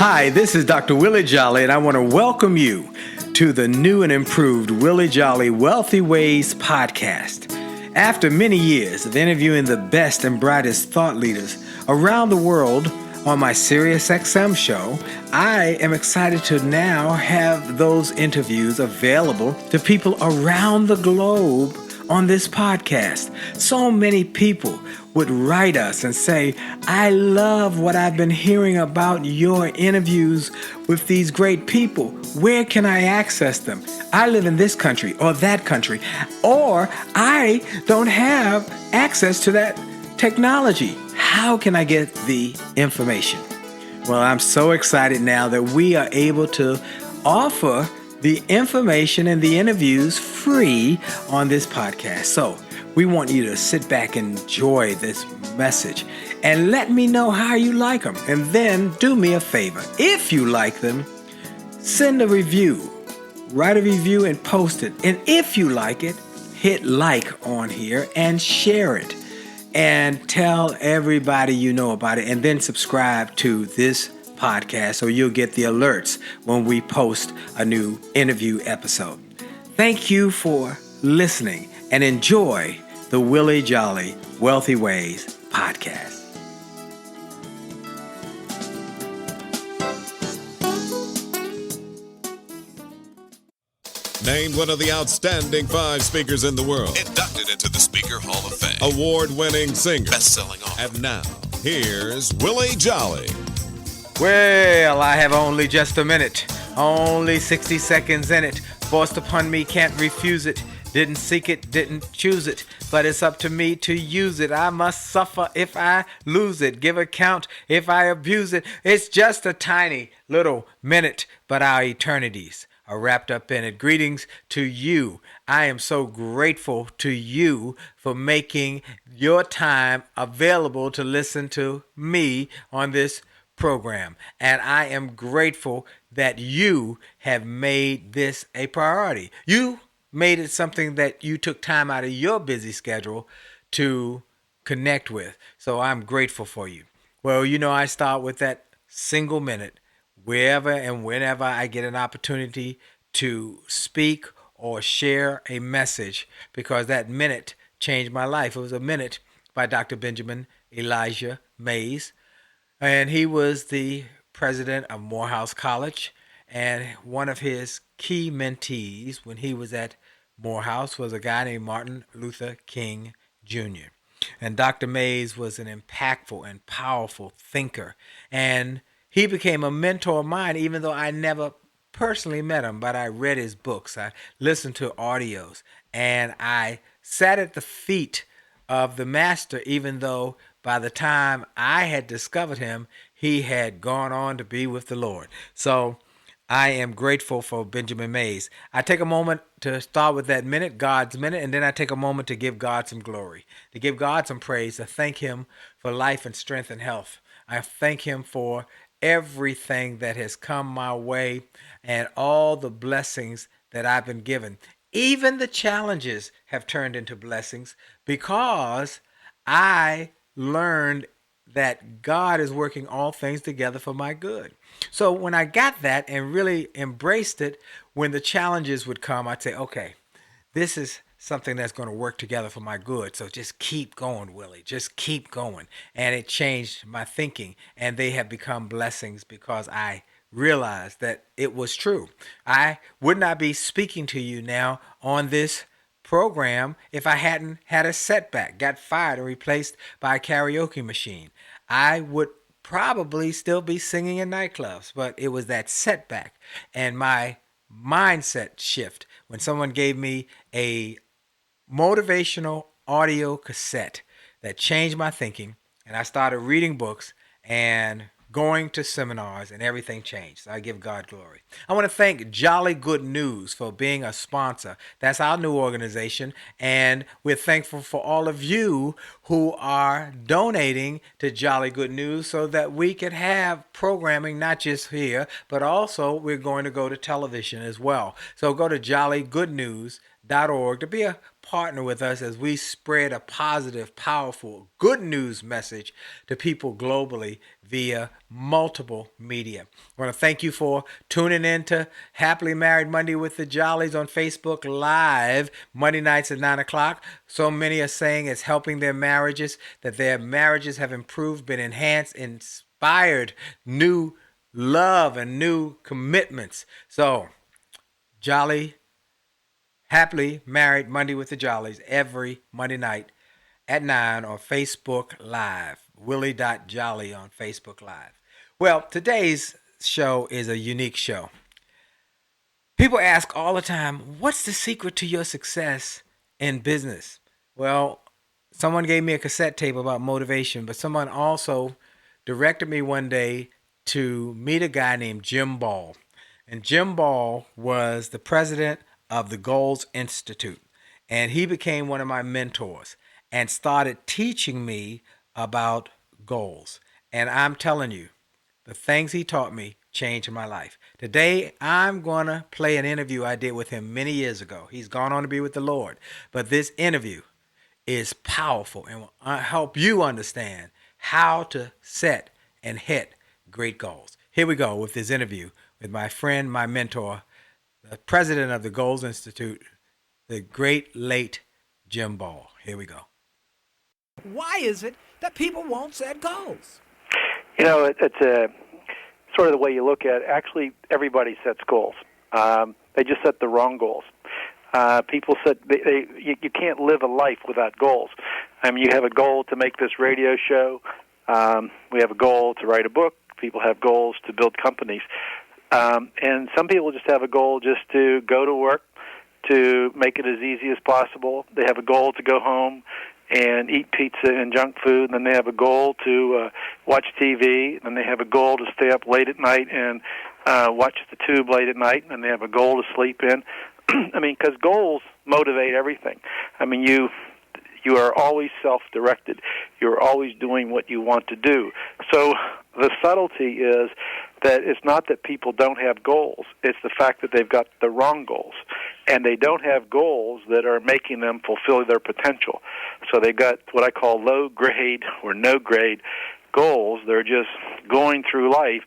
Hi, this is Dr. Willie Jolley, and I want to welcome you to the new and improved Willie Jolley Wealthy Ways podcast. After many years of interviewing the best and brightest thought leaders around the world on my SiriusXM show, I am excited to now have those interviews available to people around the globe on this podcast. So many people would write us and say, I love what I've been hearing about your interviews with these great people. Where can I access them? I live in this country or that country, or I don't have access to that technology. How can I get the information? Well, I'm so excited now that we are able to offer the information and the interviews free on this podcast. So we want you to sit back and enjoy this message and let me know how you like them. And then do me a favor. If you like them, send a review. Write a review and post it. And if you like it, hit like on here and share it. And tell everybody you know about it. And then subscribe to this podcast so you'll get the alerts when we post a new interview episode. Thank you for listening and enjoy the Willie Jolley Wealthy Ways podcast. Named one of the outstanding 5 speakers in the world. Inducted into the Speaker Hall of Fame. Award-winning singer. Best-selling author. And now, here's Willie Jolley. Well, I have only just a minute. Only 60 seconds in it. Forced upon me, can't refuse it. Didn't seek it, didn't choose it. But it's up to me to use it. I must suffer if I lose it. Give account if I abuse it. It's just a tiny little minute, but our eternities are wrapped up in it. Greetings to you. I am so grateful to you for making your time available to listen to me on this program. And I am grateful that you have made this a priority. You made it something that you took time out of your busy schedule to connect with. So I'm grateful for you. Well, you know, I start with that single minute wherever and whenever I get an opportunity to speak or share a message, because that minute changed my life. It was a minute by Dr. Benjamin Elijah Mays. And he was the president of Morehouse College. And one of his key mentees when he was at Morehouse was a guy named Martin Luther King Jr. And Dr. Mays was an impactful and powerful thinker. And he became a mentor of mine, even though I never personally met him, but I read his books. I listened to audios. And I sat at the feet of the master, even though by the time I had discovered him, he had gone on to be with the Lord. So I am grateful for Benjamin Mays. I take a moment to start with that minute, God's minute, and then I take a moment to give God some glory, to give God some praise, to thank him for life and strength and health. I thank him for everything that has come my way and all the blessings that I've been given. Even the challenges have turned into blessings because I learned that God is working all things together for my good. So when I got that and really embraced it, when the challenges would come, I'd say, okay, this is something that's going to work together for my good. So just keep going, Willie. Just keep going. And it changed my thinking, and they have become blessings because I realized that it was true. I would not be speaking to you now on this program if I hadn't had a setback, got fired and replaced by a karaoke machine. I would probably still be singing in nightclubs, but it was that setback and my mindset shift when someone gave me a motivational audio cassette that changed my thinking, and I started reading books and going to seminars, and everything changed. So I give God glory. I want to thank Jolly Good News for being a sponsor. That's our new organization, and we're thankful for all of you who are donating to Jolly Good News so that we can have programming not just here, but also we're going to go to television as well. So go to jollygoodnews.com to be a partner with us as we spread a positive, powerful, good news message to people globally via multiple media. I want to thank you for tuning in to Happily Married Monday with the Jollies on Facebook Live, Monday nights at 9 o'clock. So many are saying it's helping their marriages, that their marriages have improved, been enhanced, inspired new love and new commitments. So, Jolly Happily Married Monday with the Jollies every Monday night at 9 on Facebook Live. Willie.Jolly on Facebook Live. Well, today's show is a unique show. People ask all the time, what's the secret to your success in business? Well, someone gave me a cassette tape about motivation, but someone also directed me one day to meet a guy named Jim Ball. And Jim Ball was the president of the Goals Institute. And he became one of my mentors and started teaching me about goals. And I'm telling you, the things he taught me changed my life. Today, I'm going to play an interview I did with him many years ago. He's gone on to be with the Lord. But this interview is powerful and will help you understand how to set and hit great goals. Here we go with this interview with my friend, my mentor, the president of the Goals Institute, the great late Jim Ball. Here we go. Why is it that people won't set goals? You know, it's a sort of the way you look at it. Actually, everybody sets goals. They just set the wrong goals. People said you can't live a life without goals. I mean, you have a goal to make this radio show. We have a goal to write a book. People have goals to build companies. And some people just have a goal just to go to work, to make it as easy as possible. They have a goal to go home and eat pizza and junk food, and then they have a goal to watch TV, and then they have a goal to stay up late at night and watch the tube late at night, and they have a goal to sleep in. I mean, because goals motivate everything. I mean, you are always self-directed. You're always doing what you want to do. So the subtlety is that it's not that people don't have goals. It's the fact that they've got the wrong goals. And they don't have goals that are making them fulfill their potential. So they've got what I call low-grade or no-grade goals. They're just going through life,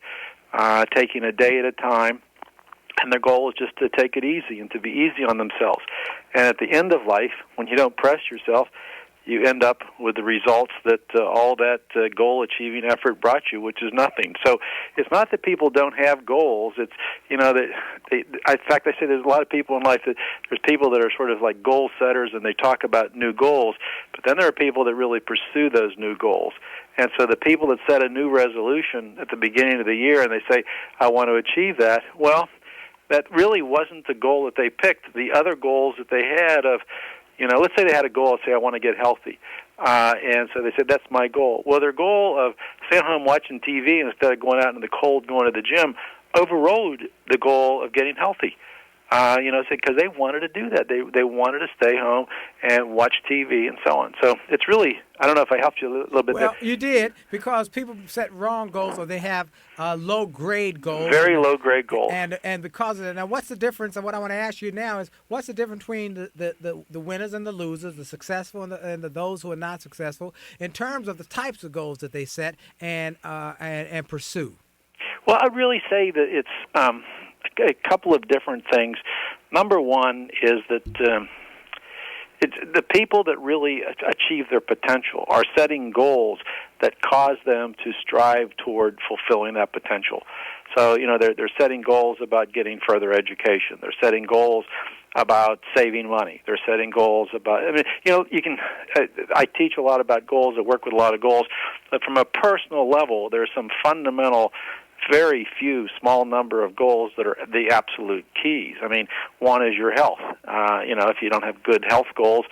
taking a day at a time, and their goal is just to take it easy and to be easy on themselves. And at the end of life, when you don't press yourself, you end up with the results that all that goal-achieving effort brought you, which is nothing. So it's not that people don't have goals. It's, you know, that in fact, I say there's a lot of people in life that there's people that are sort of like goal setters and they talk about new goals, but then there are people that really pursue those new goals. And so the people that set a new resolution at the beginning of the year and they say, I want to achieve that, well, that really wasn't the goal that they picked. The other goals that they had of, you know, let's say they had a goal, say, I want to get healthy. And so they said, that's my goal. Well, their goal of staying home watching TV instead of going out in the cold, going to the gym, overrode the goal of getting healthy. You know, because they wanted to do that. They wanted to stay home and watch TV and so on. So it's really, I don't know if I helped you a little bit Well, there. you did, because people set wrong goals or they have low-grade goals. Very low-grade goals. And because of that, now what's the difference, and what I want to ask you now is, what's the difference between the winners and the losers, the successful and those who are not successful, in terms of the types of goals that they set and pursue? Well, I'd really say that it's a couple of different things. Number one is that it's the people that really achieve their potential are setting goals that cause them to strive toward fulfilling that potential. So, you know, they're setting goals about getting further education. They're setting goals about saving money. They're setting goals about, I mean, you know, you can, I teach a lot about goals. I work with a lot of goals. But from a personal level, there's some fundamental, very few, small number of goals that are the absolute keys. I mean, one is your health. You know, if you don't have good health goals,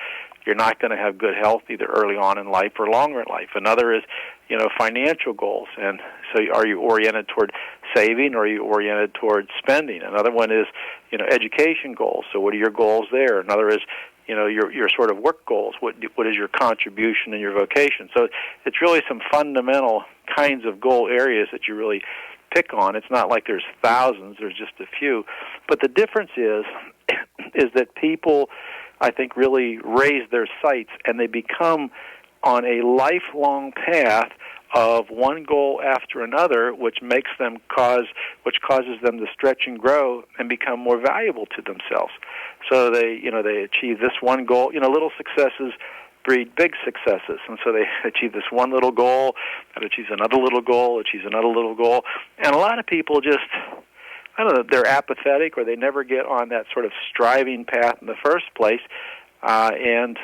you're not going to have good health either early on in life or longer in life. Another is, you know, financial goals. And so are you oriented toward saving or are you oriented toward spending? Another one is, you know, education goals. So what are your goals there? Another is, you know, your sort of work goals. What is your contribution in your vocation? So it's really some fundamental kinds of goal areas that you really pick on. It's not like there's thousands, there's just a few. But the difference is is that people, I think, really raise their sights and they become on a lifelong path of one goal after another, which causes them to stretch and grow and become more valuable to themselves. So they achieve this one goal. Little successes breed big successes, and so they achieve this one little goal, that achieves another little goal, and a lot of people just, I don't know, they're apathetic or they never get on that sort of striving path in the first place. And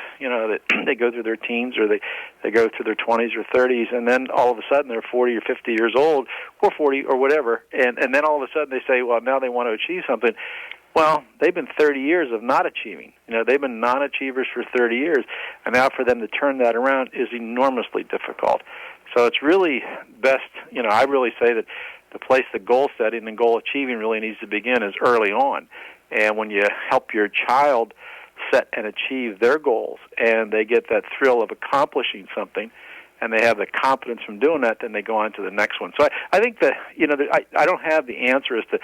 they go through their teens or they go through their 20s or 30s, and then all of a sudden they're 40 or 50 years old, or 40 or whatever, and then all of a sudden they say, well, now they want to achieve something. Well, they've been 30 years of not achieving. They've been non-achievers for 30 years, and now for them to turn that around is enormously difficult. So it's really best, I really say that the place the goal setting and goal achieving really needs to begin is early on. And when you help your child set and achieve their goals, and they get that thrill of accomplishing something, and they have the confidence from doing that, then they go on to the next one. So I think that, I don't have the answer as to,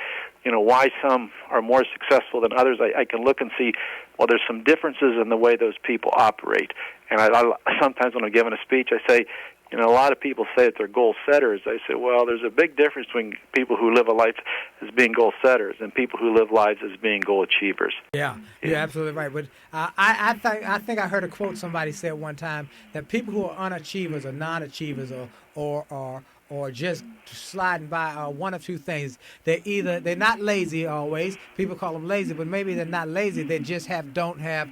why some are more successful than others. I can look and see, well, there's some differences in the way those people operate. And I sometimes when I'm giving a speech, I say, a lot of people say that they're goal setters. I say, well, there's a big difference between people who live a life as being goal setters and people who live lives as being goal achievers. Yeah, you're absolutely right. But I think I heard a quote somebody said one time that people who are unachievers or non-achievers or just sliding by are one of two things. They're not lazy always. People call them lazy, but maybe they're not lazy. They just don't have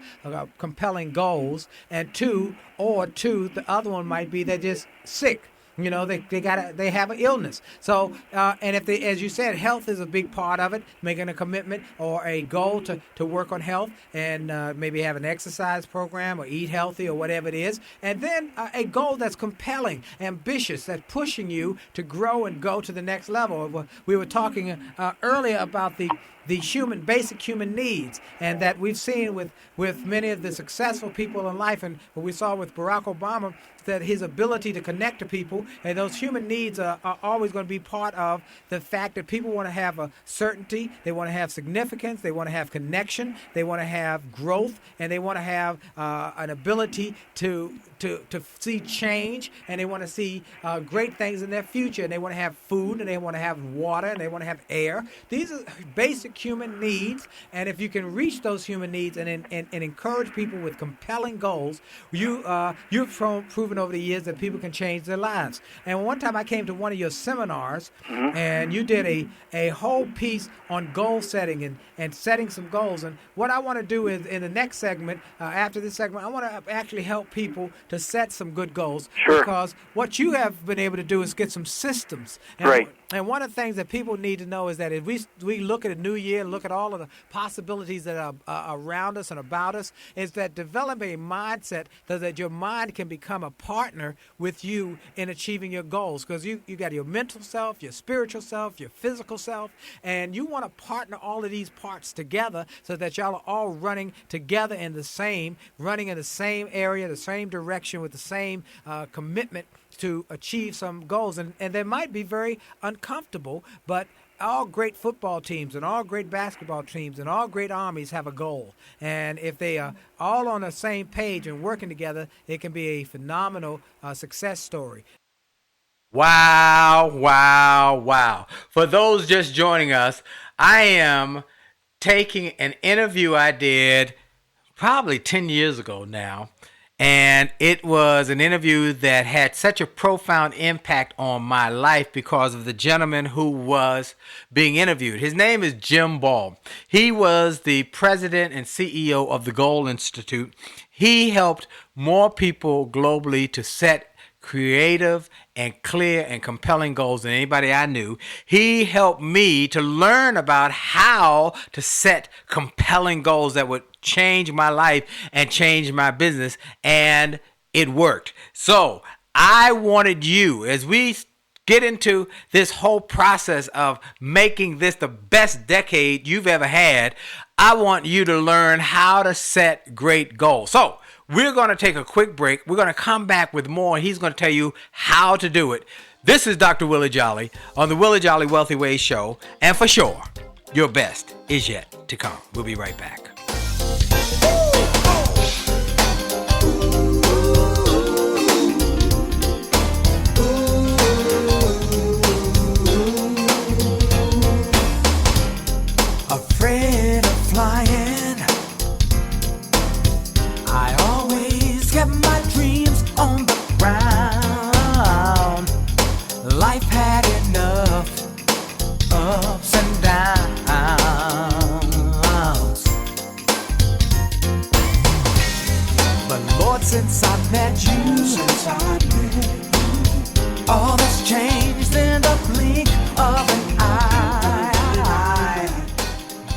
compelling goals. And two, the other one might be they're just sick. They have an illness. So, and if they, as you said, health is a big part of it, making a commitment or a goal to work on health and maybe have an exercise program or eat healthy or whatever it is. And then a goal that's compelling, ambitious, that's pushing you to grow and go to the next level. We were talking earlier about the basic human needs, and that we've seen with many of the successful people in life, and what we saw with Barack Obama, that his ability to connect to people, and those human needs are always going to be part of the fact that people want to have a certainty, they want to have significance, they want to have connection, they want to have growth, and they want to have an ability to see change, and they want to see great things in their future, and they want to have food, and they want to have water, and they want to have air. These are basic human needs, and if you can reach those human needs and encourage people with compelling goals, you've proven over the years that people can change their lives. And one time I came to one of your seminars, and you did a whole piece on goal setting and setting some goals. And what I want to do is in the next segment, after this segment, I want to actually help people to set some good goals. Sure. Because what you have been able to do is get some systems. Right. And one of the things that people need to know is that if we look at a new year, look at all of the possibilities that are around us and about us, is that develop a mindset so that your mind can become a partner with you in achieving your goals. Because you got your mental self, your spiritual self, your physical self, and you want to partner all of these parts together so that y'all are all running together running in the same area, the same direction with the same commitment to achieve some goals. And they might be very uncomfortable, but all great football teams and all great basketball teams and all great armies have a goal. And if they are all on the same page and working together, it can be a phenomenal success story. Wow, wow, wow. For those just joining us, I am taking an interview I did probably 10 years ago now. And it was an interview that had such a profound impact on my life because of the gentleman who was being interviewed. His name is Jim Ball. He was the president and CEO of the Goal Institute. He helped more people globally to set creative and clear and compelling goals than anybody I knew. He helped me to learn about how to set compelling goals that would change my life and change my business, and it worked. So I wanted you, as we get into this whole process of making this the best decade you've ever had, I want you to learn how to set great goals. So we're going to take a quick break. We're going to come back with more. He's going to tell you how to do it. This is Dr. Willie Jolley on the Willie Jolley Wealthy Ways Show. And for sure, your best is yet to come. We'll be right back. kept my dreams on the ground. Life had enough ups and downs. But Lord, since I met you, all that's changed in the blink of an eye.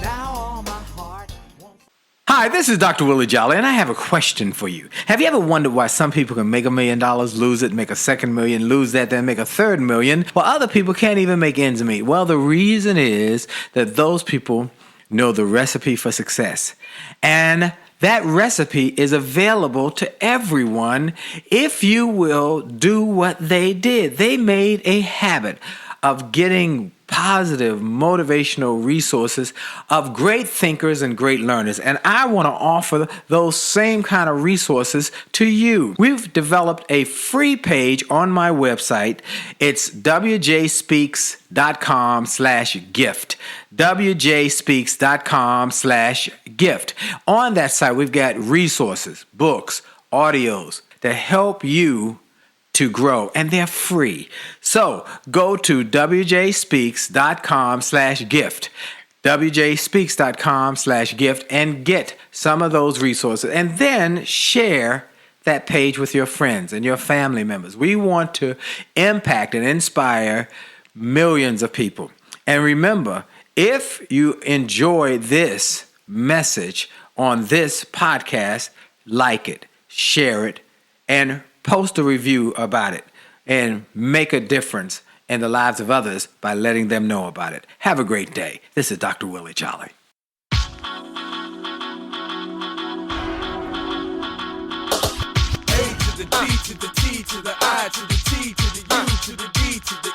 Now all my heart wants. Hi, this is Dr. Willie Jolley, and I have a question for you. Have you ever wondered why some people can make $1 million, lose it, make a second million, lose that, then make a third million, while other people can't even make ends meet? Well, the reason is that those people know the recipe for success. And that recipe is available to everyone if you will do what they did. They made a habit of getting positive, motivational resources of great thinkers and great learners. And I want to offer those same kind of resources to you. We've developed a free page on my website. It's wjspeaks.com/gift. wjspeaks.com/gift. On that site, we've got resources, books, audios to help you to grow, and they're free. So go to wjspeaks.com/gift, wjspeaks.com/gift, and get some of those resources, and then share that page with your friends and your family members. We want to impact and inspire millions of people. And remember, if you enjoy this message on this podcast, like it, share it, and post a review about it, and make a difference in the lives of others by letting them know about it. Have a great day. This is Dr. Willie Jolley. A to the D to the T to the I to the T to the U to the D to the E.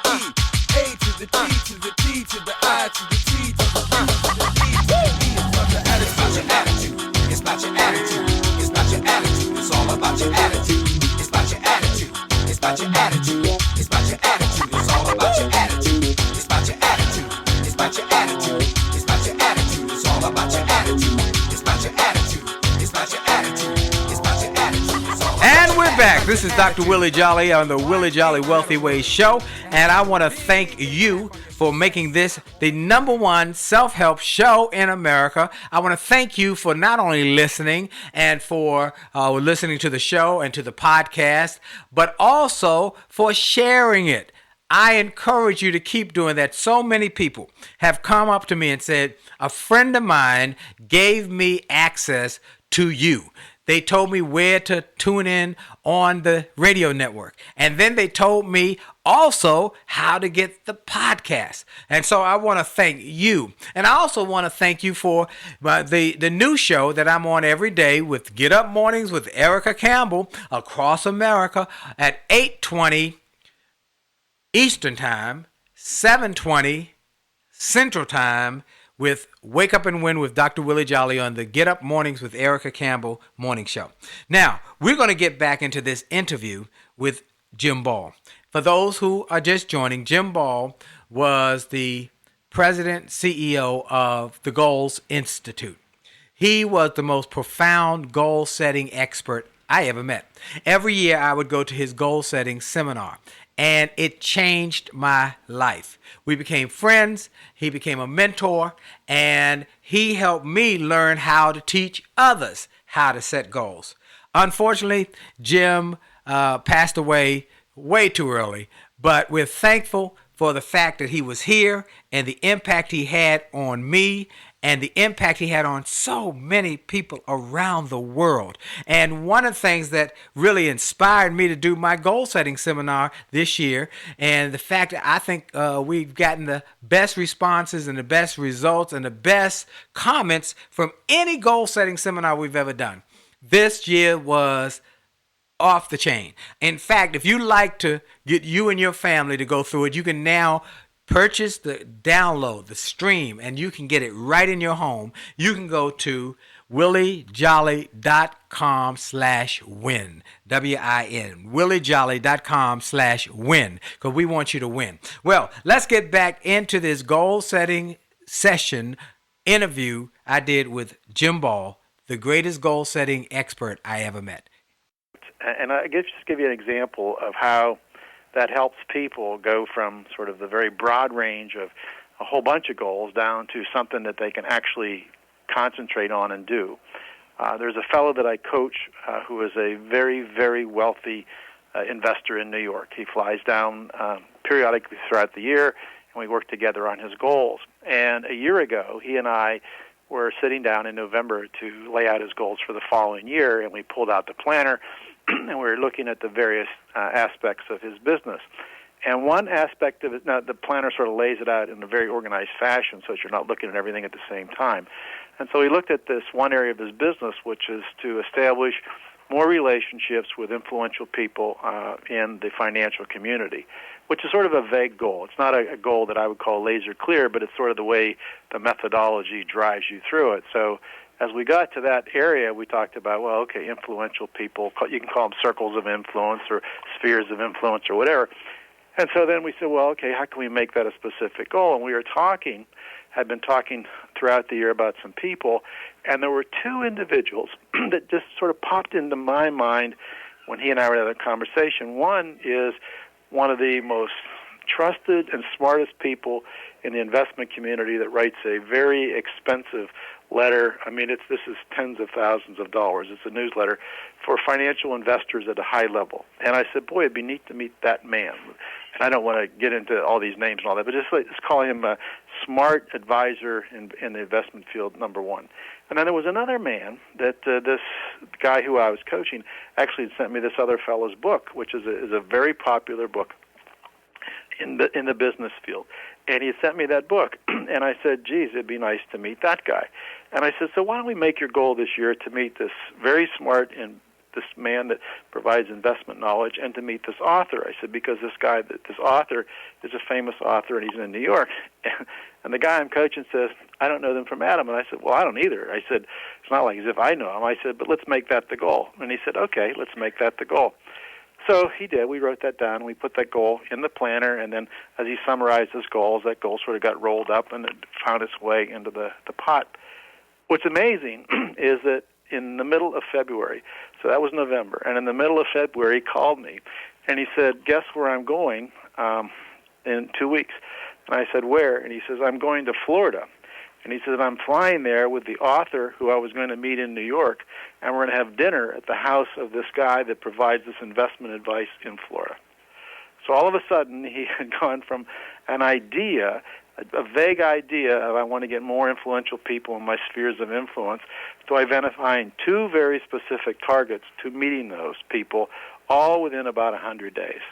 A to the D to the T to the I to the T to the U to the D to the E. It's about your attitude. It's about your attitude. It's about your attitude. It's all about your attitude. It's about your attitude. It's about your attitude. It's about your attitude. It's all about your attitude. It's about your attitude. It's about your attitude. It's about your attitude. It's all about your attitude. It's about your attitude. It's about your attitude. It's about your attitude. It's all about And we're back. This is Dr. Willie Jolley on the Willie Jolley Wealthy Ways Show. And I want to thank you for making this the #1 self-help show in America. I want to thank you for not only listening and for listening to the show and to the podcast, but also for sharing it. I encourage you to keep doing that. So many people have come up to me and said, a friend of mine gave me access to you. They told me where to tune in on the radio network. And then they told me also how to get the podcast. And so I want to thank you. And I also want to thank you for the new show that I'm on every day with Get Up Mornings with Erica Campbell across America at 8:20 Eastern Time, 7:20 Central Time, with Wake Up and Win with Dr. Willie Jolley on the Get Up Mornings with Erica Campbell morning show. Now, we're going to get back into this interview with Jim Ball. For those who are just joining, Jim Ball was the president, CEO of the Goals Institute. He was the most profound goal-setting expert I ever met. Every year, I would go to his goal-setting seminar, and it changed my life. We became friends, he became a mentor, and he helped me learn how to teach others how to set goals. Unfortunately, Jim passed away way too early, but we're thankful for the fact that he was here and the impact he had on me and the impact he had on so many people around the world. And one of the things that really inspired me to do my goal-setting seminar this year, and the fact that I think we've gotten the best responses and the best results and the best comments from any goal-setting seminar we've ever done. This year was off the chain. In fact, if you like to get you and your family to go through it, you can now purchase the download, the stream, and you can get it right in your home. You can go to williejolly.com/win, WIN, williejolly.com/win, because we want you to win. Well, let's get back into this goal-setting session interview I did with Jim Ball, the greatest goal-setting expert I ever met. And I guess just give you an example of how that helps people go from sort of the very broad range of a whole bunch of goals down to something that they can actually concentrate on and do. There's a fellow that I coach who is a very, very wealthy investor in New York. He flies down periodically throughout the year, and we work together on his goals. And a year ago, he and I were sitting down in November to lay out his goals for the following year, and we pulled out the planner, and we were looking at the various aspects of his business. And one aspect of it, now the planner sort of lays it out in a very organized fashion so that you're not looking at everything at the same time. And so we looked at this one area of his business, which is to establish more relationships with influential people in the financial community, which is sort of a vague goal. It's not a goal that I would call laser clear, but it's sort of the way the methodology drives you through it. So as we got to that area, we talked about, well, okay, influential people, you can call them circles of influence or spheres of influence or whatever. And so then we said, well, okay, how can we make that a specific goal? And we had been talking throughout the year about some people, and there were two individuals that just sort of popped into my mind when he and I were having a conversation. One is one of the most trusted and smartest people in the investment community that writes a very expensive letter. I mean, this is tens of thousands of dollars. It's a newsletter for financial investors at a high level. And I said, boy, it'd be neat to meet that man. And I don't want to get into all these names and all that, but just call him a smart advisor in the investment field, number one. And then there was another man that this guy who I was coaching actually sent me this other fellow's book, which is a very popular book in the business field. And he sent me that book, and I said, geez, it'd be nice to meet that guy. And I said, so why don't we make your goal this year to meet this very smart and this man that provides investment knowledge, and to meet this author. I said, because this author is a famous author, and he's in New York. And the guy I'm coaching says, I don't know them from Adam. And I said, well, I don't either. I said, it's not like as if I know him. I said, but let's make that the goal. And he said, okay, let's make that the goal. So he did. We wrote that down. We put that goal in the planner, and then as he summarized his goals, that goal sort of got rolled up and it found its way into the pot. What's amazing is that in the middle of February, so that was November, and in the middle of February, he called me, and he said, guess where I'm going in 2 weeks? And I said, where? And he says, I'm going to Florida. And he said, I'm flying there with the author who I was going to meet in New York, and we're going to have dinner at the house of this guy that provides this investment advice in Florida. So all of a sudden, he had gone from an idea, a vague idea of I want to get more influential people in my spheres of influence, to identifying two very specific targets to meeting those people, all within about 100 days.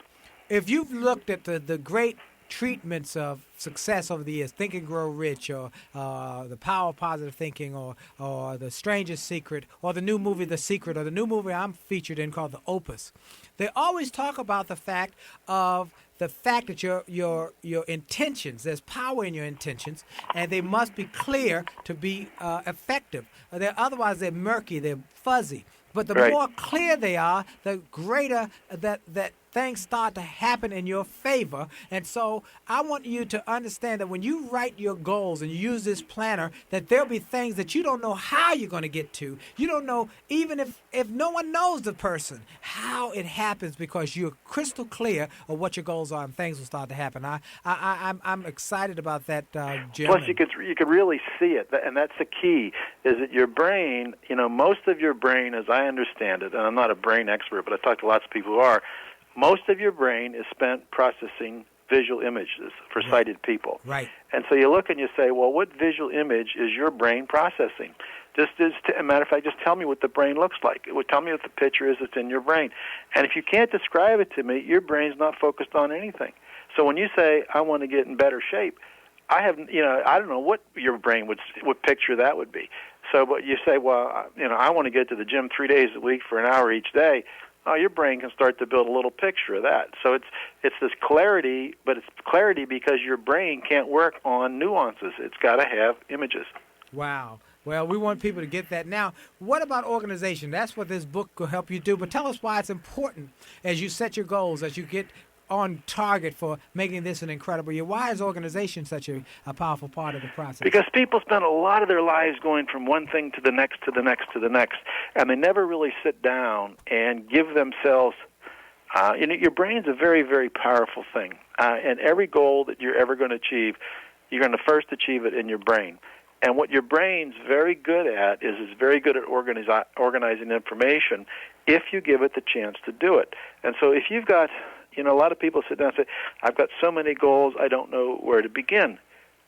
If you've looked at the great treatments of success over the years, Think and Grow Rich, or The Power of Positive Thinking, or The Strangest Secret, or the new movie The Secret, or the new movie I'm featured in called The Opus, they always talk about the fact that your intentions, there's power in your intentions, and they must be clear to be effective. Otherwise, they're murky, they're fuzzy. But the more clear they are, the greater that things start to happen in your favor. And so I want you to understand that when you write your goals and you use this planner, that there'll be things that you don't know how you're going to get to. You don't know, even if no one knows the person, how it happens, because you're crystal clear of what your goals are, and things will start to happen. I'm excited about that, Jim. Plus, you could really see it, and that's the key, is that your brain, most of your brain, as I understand it, and I'm not a brain expert, but I talk to lots of people who are, most of your brain is spent processing visual images for sighted people. Right. And so you look and you say, well, what visual image is your brain processing? As a matter of fact, just tell me what the brain looks like. Tell me what the picture is that's in your brain. And if you can't describe it to me, your brain's not focused on anything. So when you say, I want to get in better shape, I don't know what your brain would picture that would be. So, but you say, well, I want to get to the gym 3 days a week for an hour each day. Your brain can start to build a little picture of that. So it's this clarity, but it's clarity because your brain can't work on nuances. It's got to have images. Wow. Well, we want people to get that. Now, what about organization? That's what this book will help you do. But tell us why it's important as you set your goals, as you get on target for making this an incredible year? Why is organization such a powerful part of the process? Because people spend a lot of their lives going from one thing to the next, to the next, to the next, and they never really sit down and give themselves. Your brain's a very, very powerful thing, and every goal that you're ever going to achieve, you're going to first achieve it in your brain. And what your brain's very good at is it's very good at organizing information if you give it the chance to do it. And so if you've got, a lot of people sit down and say, I've got so many goals, I don't know where to begin.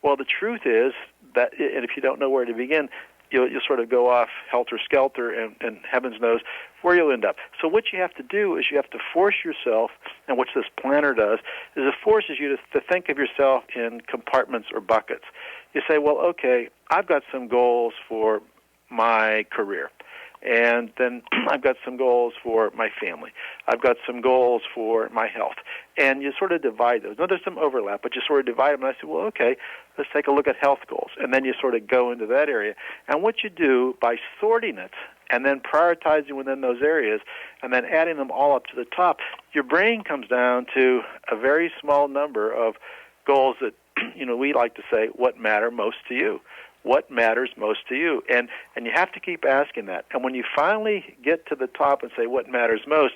Well, the truth is that, and if you don't know where to begin, you'll sort of go off helter-skelter, and heavens knows where you'll end up. So what you have to do is you have to force yourself, and what this planner does is it forces you to think of yourself in compartments or buckets. You say, well, okay, I've got some goals for my career, and then I've got some goals for my family. I've got some goals for my health. And you sort of divide those. Now, there's some overlap, but you sort of divide them. And I said, well, okay, let's take a look at health goals. And then you sort of go into that area. And what you do by sorting it and then prioritizing within those areas and then adding them all up to the top, your brain comes down to a very small number of goals that, we like to say, what matter most to you. What matters most to you? And you have to keep asking that. And when you finally get to the top and say what matters most,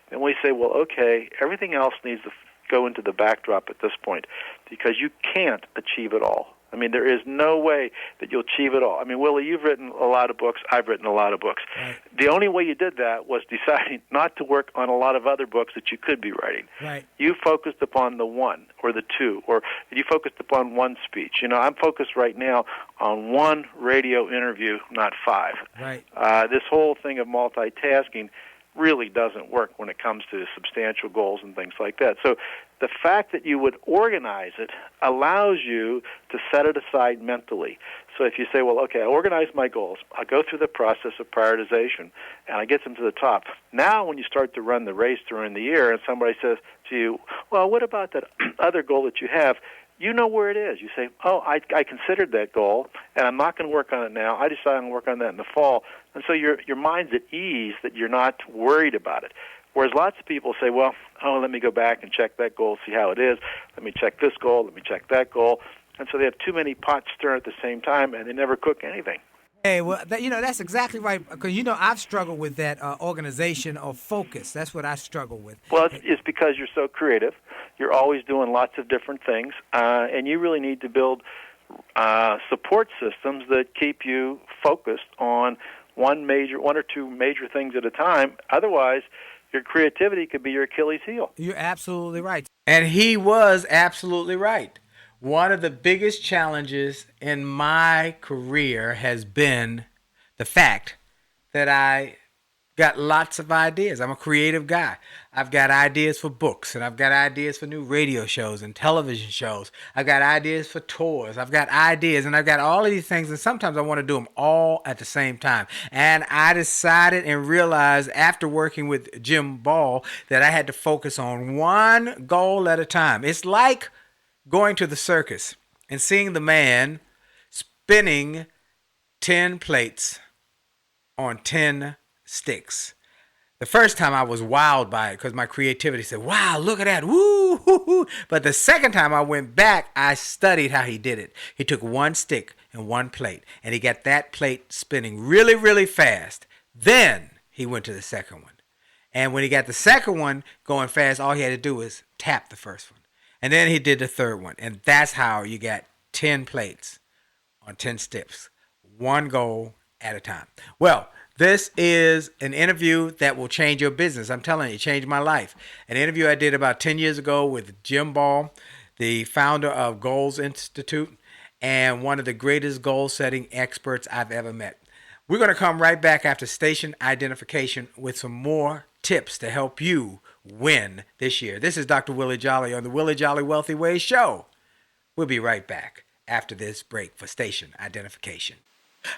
then we say, well, okay, everything else needs to go into the backdrop at this point because you can't achieve it all. I mean, there is no way that you'll achieve it all. I mean, Willie, you've written a lot of books. I've written a lot of books. Right. The only way you did that was deciding not to work on a lot of other books that you could be writing. Right. You focused upon the one or the two, or you focused upon one speech. I'm focused right now on one radio interview, not 5. Right. This whole thing of multitasking really doesn't work when it comes to substantial goals and things like that. So the fact that you would organize it allows you to set it aside mentally. So if you say, well, okay, I organize my goals, I'll go through the process of prioritization, and I get them to the top. Now when you start to run the race during the year and somebody says to you, well, what about that other goal that you have? You know where it is. You say, oh, I considered that goal, and I'm not going to work on it now. I decided I'm going to work on that in the fall. And so your mind's at ease that you're not worried about it. Whereas lots of people say, well, let me go back and check that goal, see how it is. Let me check this goal. Let me check that goal. And so they have too many pots stirring at the same time, and they never cook anything. Hey, well, that's exactly right. Because, I've struggled with that organization or focus. That's what I struggle with. Well, it's because you're so creative. You're always doing lots of different things, and you really need to build support systems that keep you focused on one or two major things at a time. Otherwise, your creativity could be your Achilles heel. You're absolutely right. And he was absolutely right. One of the biggest challenges in my career has been the fact that I got lots of ideas. I'm a creative guy. I've got ideas for books, and I've got ideas for new radio shows and television shows. I've got ideas for tours. I've got ideas, and I've got all of these things, and sometimes I want to do them all at the same time. And I decided and realized after working with Jim Ball that I had to focus on one goal at a time. It's like going to the circus and seeing the man spinning 10 plates on 10 sticks. The first time I was wowed by it because my creativity said, wow, look at that. Woo, hoo, hoo. But the second time I went back, I studied how he did it. He took one stick and one plate, and he got that plate spinning really, really fast. Then he went to the second one. And when he got the second one going fast, all he had to do was tap the first one. And then he did the third one. And that's how you got 10 plates on 10 sticks. One goal at a time. Well, this is an interview that will change your business. I'm telling you, it changed my life. An interview I did about 10 years ago with Jim Ball, the founder of Goals Institute, and one of the greatest goal-setting experts I've ever met. We're going to come right back after station identification with some more tips to help you win this year. This is Dr. Willie Jolley on the Willie Jolley Wealthy Ways Show. We'll be right back after this break for station identification.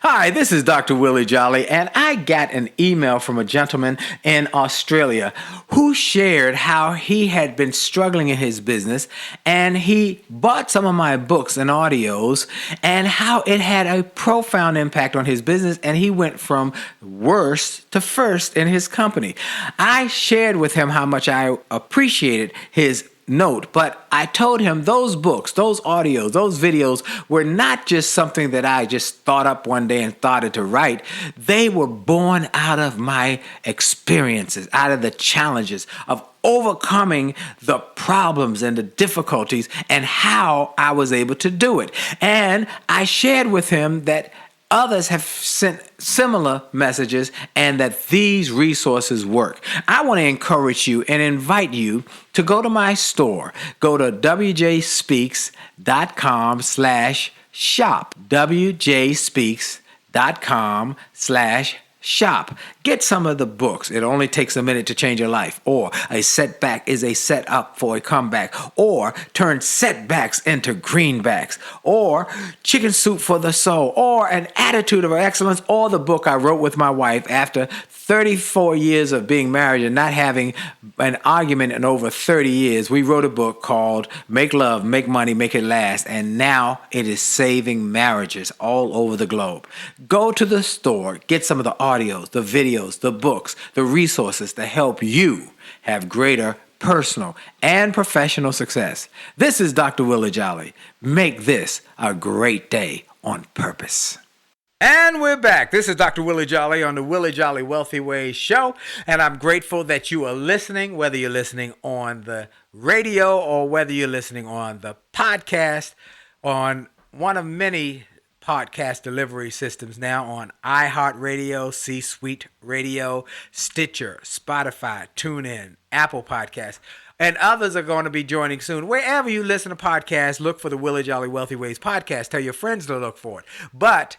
Hi, this is Dr. Willie Jolley, and I got an email from a gentleman in Australia who shared how he had been struggling in his business, and he bought some of my books and audios, and how it had a profound impact on his business, and he went from worst to first in his company. I shared with him how much I appreciated his note, but I told him those books, those audios, those videos were not just something that I just thought up one day and started to write. They were born out of my experiences, out of the challenges of overcoming the problems and the difficulties and how I was able to do it. And I shared with him that others have sent similar messages and that these resources work. I want to encourage you and invite you to go to my store. Go to wjspeaks.com/shop. wjspeaks.com/shop. Get some of the books. It only takes a minute to change your life. Or a setback is a setup for a comeback. Or turn setbacks into greenbacks. Or chicken soup for the soul. Or an attitude of excellence. Or the book I wrote with my wife after 34 years of being married and not having an argument in over 30 years. We wrote a book called Make Love, Make Money, Make It Last. And now it is saving marriages all over the globe. Go to the store. Get some of the audios, the videos, the books, the resources to help you have greater personal and professional success. This is Dr. Willie Jolley. Make this a great day on purpose. And we're back. This is Dr. Willie Jolley on the Willie Jolley Wealthy Ways show. And I'm grateful that you are listening, whether you're listening on the radio or whether you're listening on the podcast, on one of many podcast delivery systems now on iHeartRadio, C-Suite Radio, Stitcher, Spotify, TuneIn, Apple Podcasts, and others are going to be joining soon. Wherever you listen to podcasts, look for the Willie Jolley Wealthy Ways podcast. Tell your friends to look for it. But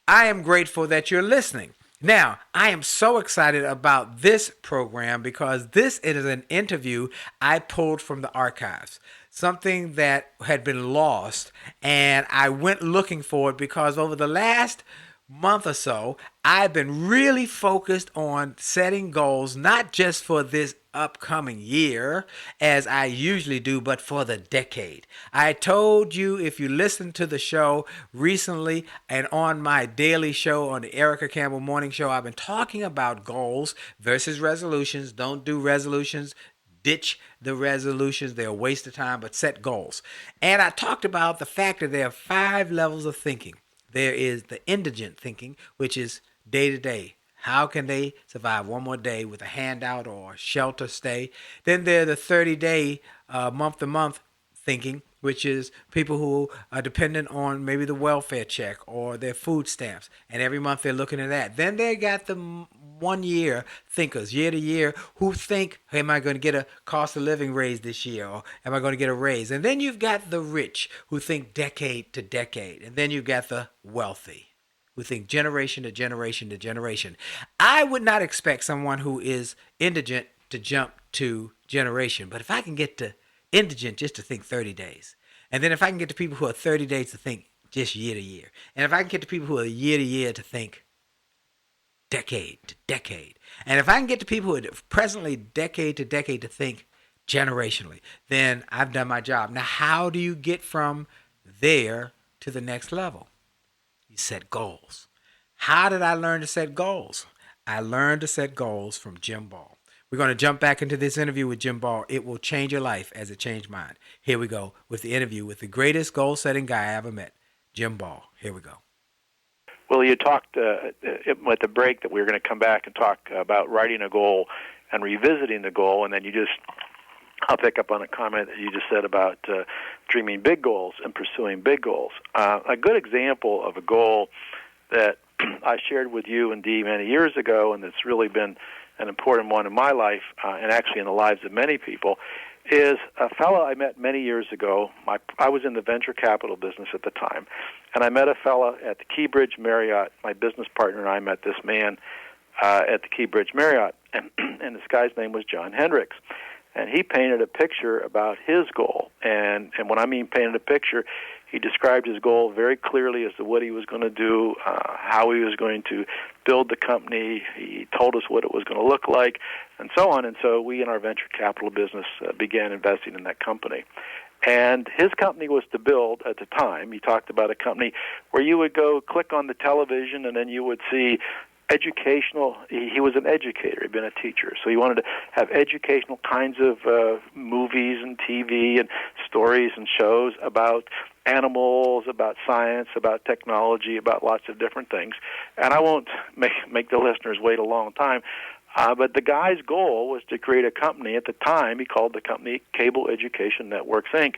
I am grateful that you're listening. Now, I am so excited about this program because this is an interview I pulled from the archives. Something that had been lost, and I went looking for it because over the last month or so, I've been really focused on setting goals, not just for this upcoming year, as I usually do, but for the decade. I told you, if you listened to the show recently and on my daily show on the Erica Campbell Morning Show, I've been talking about goals versus resolutions. Don't do resolutions. Ditch the resolutions. They're a waste of time, but set goals. And I talked about the fact that there are 5 levels of thinking. There is the indigent thinking, which is day to day. How can they survive one more day with a handout or shelter stay? Then there's the 30-day, month-to-month thinking, which is people who are dependent on maybe the welfare check or their food stamps. And every month they're looking at that. Then they got the 1 year thinkers, year to year, who think, hey, am I going to get a cost of living raise this year? Or am I going to get a raise? And then you've got the rich who think decade to decade. And then you've got the wealthy who think generation to generation to generation. I would not expect someone who is indigent to jump to generation. But if I can get to indigent just to think 30 days, and then if I can get to people who are 30 days to think just year to year, and if I can get to people who are year to year to think decade to decade, and if I can get to people who are presently decade to decade to think generationally, then I've done my job. Now, how do you get from there to the next level? You set goals. How did I learn to set goals? I learned to set goals from Jim Ball. We're going to jump back into this interview with Jim Ball. It will change your life as it changed mine. Here we go with the interview with the greatest goal-setting guy I ever met, Jim Ball. Here we go. Well, you talked at the break that we were going to come back and talk about writing a goal and revisiting the goal, and then I'll pick up on a comment that you just said about dreaming big goals and pursuing big goals. A good example of a goal that I shared with you and Dee many years ago, and that's really been an important one in my life and actually in the lives of many people, is a fellow I met many years ago. I was in the venture capital business at the time, and I met a fellow at the Keybridge Marriott. My business partner and I met this man at the Keybridge Marriott, and this guy's name was John Hendricks. And he painted a picture about his goal. And when I mean painted a picture, he described his goal very clearly as to what he was going to do, how he was going to build the company. He told us what it was going to look like, and so on. And so we in our venture capital business began investing in that company. And his company was to build, at the time, he talked about a company where you would go click on the television and then you would see educational. He was an educator. He'd been a teacher, so he wanted to have educational kinds of movies and TV and stories and shows about animals, about science, about technology, about lots of different things. And I won't make the listeners wait a long time. But the guy's goal was to create a company. At the time, he called the company Cable Education Networks, Inc.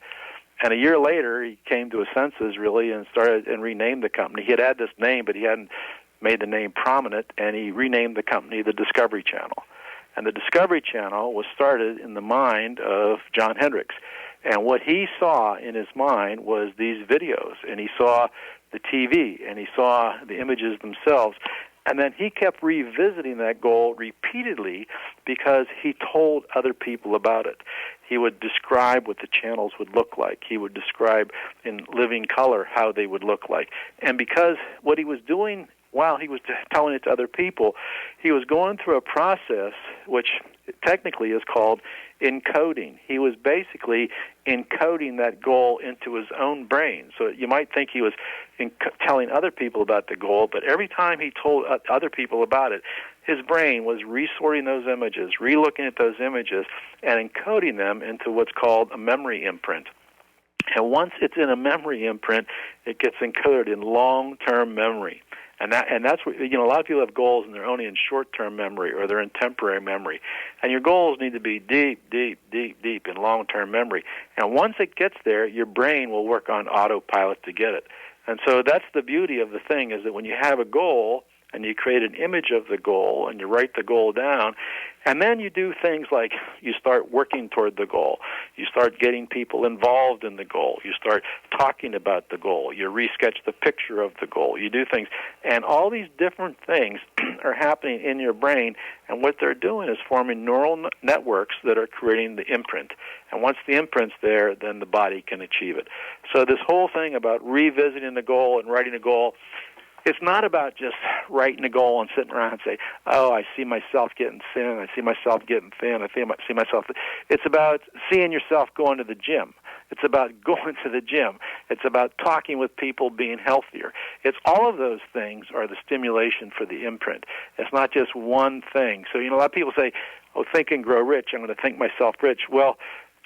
And a year later, he came to his senses, really, and started and renamed the company. He had this name, but he hadn't made the name prominent, and he renamed the company the Discovery Channel. And the Discovery Channel was started in the mind of John Hendricks. And what he saw in his mind was these videos, and he saw the TV, and he saw the images themselves. And then he kept revisiting that goal repeatedly because he told other people about it. He would describe what the channels would look like. He would describe in living color how they would look like. And because what he was doing while he was telling it to other people, he was going through a process which technically is called encoding. He was basically encoding that goal into his own brain. So you might think he was telling other people about the goal, but every time he told other people about it, his brain was resorting those images, relooking at those images, and encoding them into what's called a memory imprint. And once it's in a memory imprint, it gets encoded in long-term memory. And that's what, a lot of people have goals and they're only in short-term memory or they're in temporary memory. And your goals need to be deep in long-term memory. And once it gets there, your brain will work on autopilot to get it. And so that's the beauty of the thing, is that when you have a goal and you create an image of the goal and you write the goal down, and then you do things like you start working toward the goal. You start getting people involved in the goal. You start talking about the goal. You resketch the picture of the goal. You do things. And all these different things are happening in your brain, and what they're doing is forming neural networks that are creating the imprint. And once the imprint's there, then the body can achieve it. So this whole thing about revisiting the goal and writing a goal, it's not about just writing a goal and sitting around and say, oh, I see myself getting thin, I see myself getting thin, I see myself. It's about seeing yourself going to the gym. It's about going to the gym. It's about talking with people, being healthier. It's all of those things are the stimulation for the imprint. It's not just one thing. So, a lot of people say, oh, think and grow rich. I'm going to think myself rich. Well,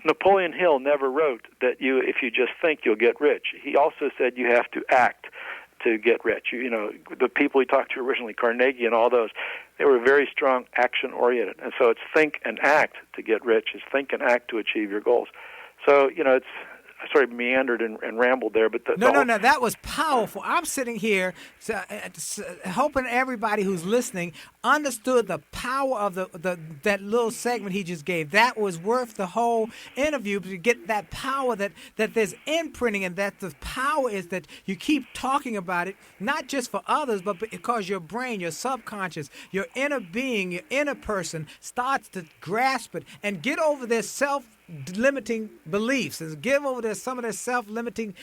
Napoleon Hill never wrote that if you just think, you'll get rich. He also said you have to act to get rich. The people we talked to originally, Carnegie and all those, they were very strong action-oriented. And so it's think and act to get rich. It's think and act to achieve your goals. So, it's, I sort of meandered and rambled there. But No, that was powerful. I'm sitting here hoping everybody who's listening understood the power of that little segment he just gave. That was worth the whole interview to get that power that there's imprinting, and that the power is that you keep talking about it, not just for others, but because your brain, your subconscious, your inner being, your inner person starts to grasp it and get over their self-limiting beliefs and give over some of their self-limiting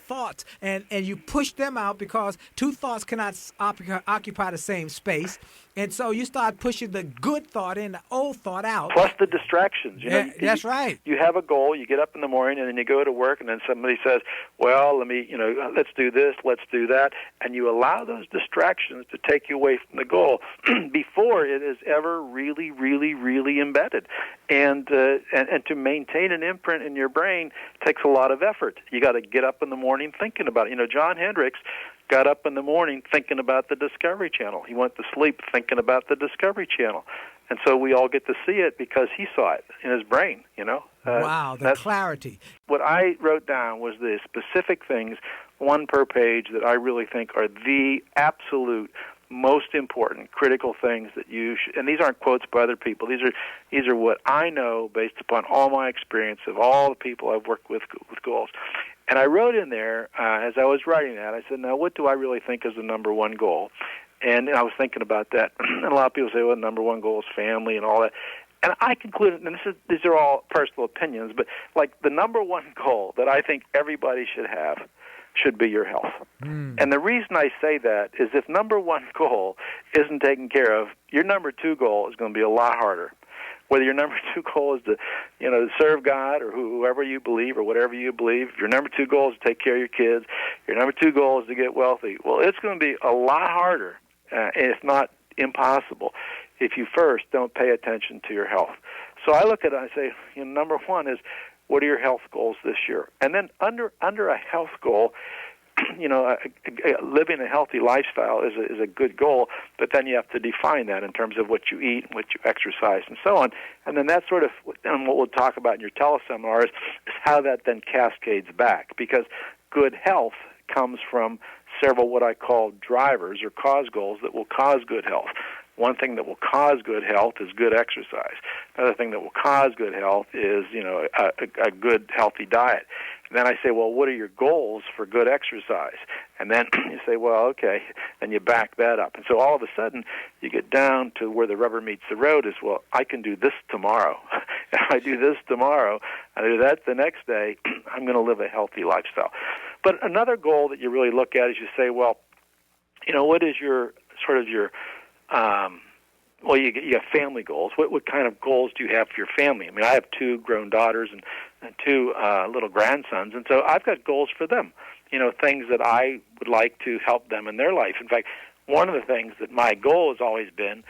thoughts, and you push them out, because two thoughts cannot occupy the same space. And so you start pushing the good thought in, the old thought out. Plus the distractions. That's right. You have a goal, you get up in the morning, and then you go to work, and then somebody says, well, let's do this, let's do that. And you allow those distractions to take you away from the goal before it is ever really, really, really embedded. And to maintain an imprint in your brain takes a lot of effort. You got to get up in the morning thinking about it. John Hendricks got up in the morning thinking about the Discovery Channel. He went to sleep thinking about the Discovery Channel. And so we all get to see it because he saw it in his brain, Wow, the clarity. What I wrote down was the specific things, one per page, that I really think are the absolute most important, critical things that you should, and these aren't quotes by other people. These are what I know based upon all my experience of all the people I've worked with goals. And I wrote in there, as I was writing that, I said, now what do I really think is the number one goal? And I was thinking about that. And a lot of people say, well, the number one goal is family and all that. And I concluded, and these are all personal opinions, but like the number one goal that I think everybody should have should be your health. And the reason I say that is if number one goal isn't taken care of, your number two goal is going to be a lot harder. Whether your number two goal is to, to serve God or whoever you believe or whatever you believe, if your number two goal is to take care of your kids, your number two goal is to get wealthy, well, it's going to be a lot harder, if not impossible if you first don't pay attention to your health. So I look at it and I say, number one is, what are your health goals this year? And then under a health goal, living a healthy lifestyle is a good goal, but then you have to define that in terms of what you eat, what you exercise, and so on. And then that's sort of, and what we'll talk about in your teleseminar is how that then cascades back, because good health comes from several what I call drivers or cause goals that will cause good health. One thing that will cause good health is good exercise. Another thing that will cause good health is, a good, healthy diet. And then I say, well, what are your goals for good exercise? And then you say, well, okay, and you back that up. And so all of a sudden, you get down to where the rubber meets the road is, well, I can do this tomorrow. If I do this tomorrow, I do that the next day, I'm going to live a healthy lifestyle. But another goal that you really look at is you say, well, what is your you have family goals. What kind of goals do you have for your family? I mean, I have 2 grown daughters and 2 little grandsons, and so I've got goals for them, things that I would like to help them in their life. In fact, one of the things that my goal has always been,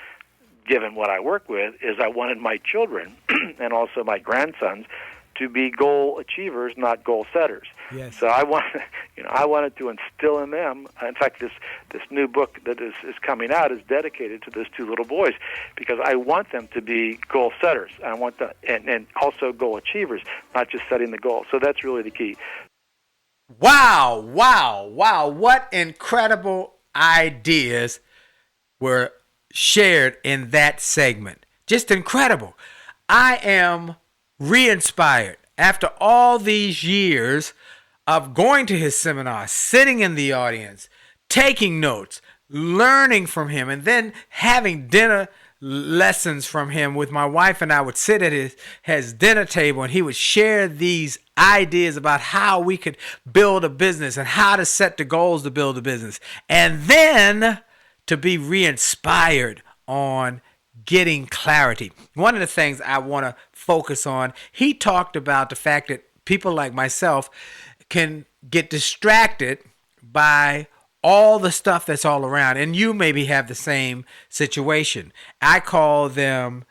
given what I work with, is I wanted my children and also my grandsons to be goal achievers, not goal setters. Yes. So I wanted to instill in them. In fact, this new book that is coming out is dedicated to those 2 little boys, because I want them to be goal setters. I want them, and also goal achievers, not just setting the goal. So that's really the key. Wow. What incredible ideas were shared in that segment. Just incredible. I am re-inspired after all these years of going to his seminar, sitting in the audience, taking notes, learning from him, and then having dinner lessons from him with my wife, and I would sit at his dinner table, and he would share these ideas about how we could build a business and how to set the goals to build a business, and then to be re-inspired on getting clarity. One of the things I want to focus on, he talked about the fact that people like myself can get distracted by all the stuff that's all around, and you maybe have the same situation. I call them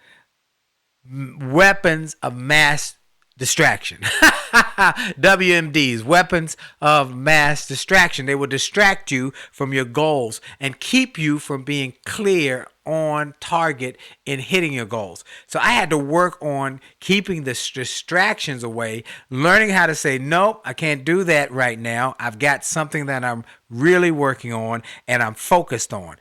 weapons of mass distraction. WMDs, weapons of mass distraction. They will distract you from your goals and keep you from being clear on target in hitting your goals. So I had to work on keeping the distractions away, learning how to say, nope, I can't do that right now. I've got something that I'm really working on and I'm focused on.